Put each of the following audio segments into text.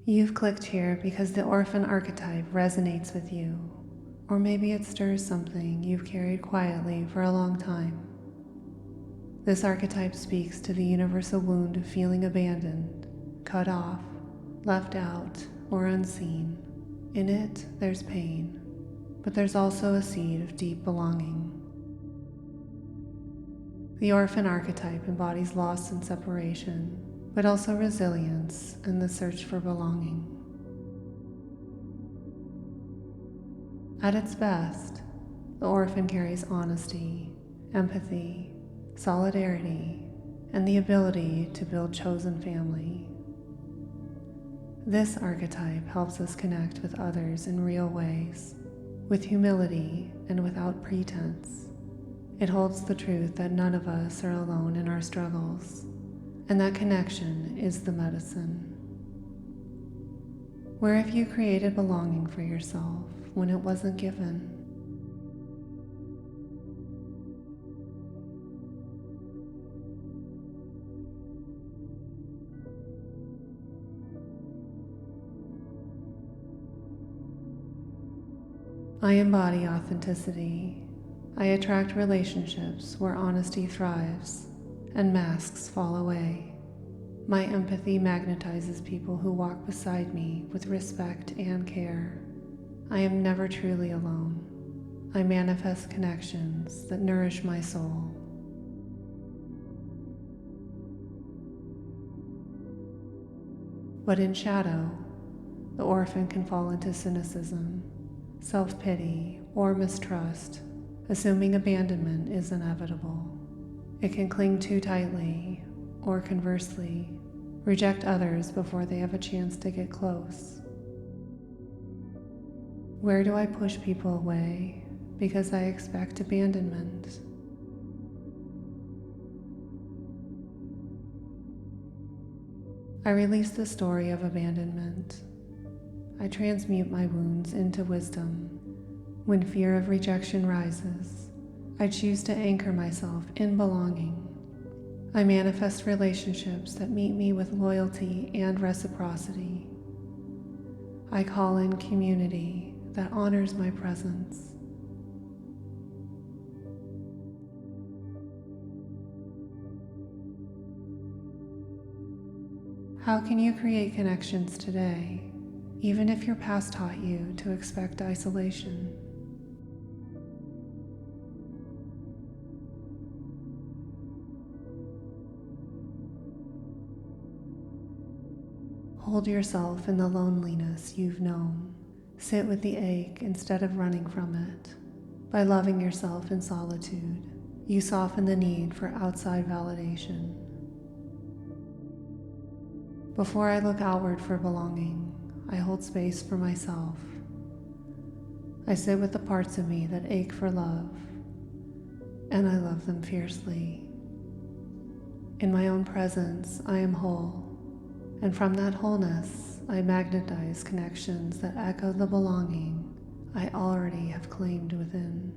You've clicked here because the orphan archetype resonates with you, or maybe it stirs something you've carried quietly for a long time. This archetype speaks to the universal wound of feeling abandoned, cut off, left out, or unseen. In it, there's pain, but there's also a seed of deep belonging. The orphan archetype embodies loss and separation, but also resilience and the search for belonging. At its best, the orphan carries honesty, empathy, solidarity, and the ability to build chosen family. This archetype helps us connect with others in real ways, with humility and without pretense. It holds the truth that none of us are alone in our struggles, and that connection is the medicine. Where have you created belonging for yourself when it wasn't given? I embody authenticity. I attract relationships where honesty thrives and masks fall away. My empathy magnetizes people who walk beside me with respect and care. I am never truly alone. I manifest connections that nourish my soul. But in shadow, the orphan can fall into cynicism, self-pity, or mistrust, assuming abandonment is inevitable. It can cling too tightly, or conversely, reject others before they have a chance to get close. Where do I push people away because I expect abandonment? I release the story of abandonment. I transmute my wounds into wisdom. When fear of rejection rises, I choose to anchor myself in belonging. I manifest relationships that meet me with loyalty and reciprocity. I call in community that honors my presence. How can you create connections today, even if your past taught you to expect isolation? Hold yourself in the loneliness you've known. Sit with the ache instead of running from it. By loving yourself in solitude, you soften the need for outside validation. Before I look outward for belonging, I hold space for myself. I sit with the parts of me that ache for love, and I love them fiercely. In my own presence, I am whole, and from that wholeness, I magnetize connections that echo the belonging I already have claimed within.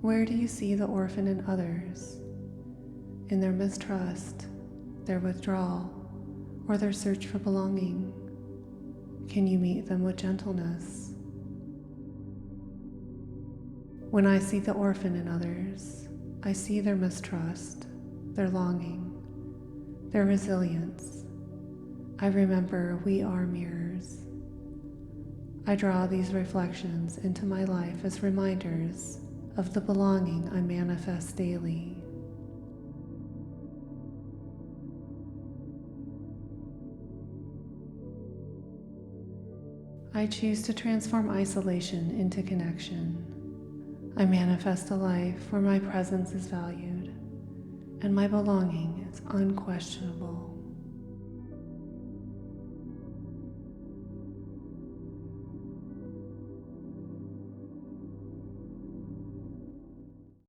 Where do you see the orphan in others? In their mistrust, their withdrawal, or their search for belonging? Can you meet them with gentleness? When I see the orphan in others, I see their mistrust, their longing, their resilience. I remember we are mirrors. I draw these reflections into my life as reminders of the belonging I manifest daily. I choose to transform isolation into connection. I manifest a life where my presence is valued and my belonging is unquestionable.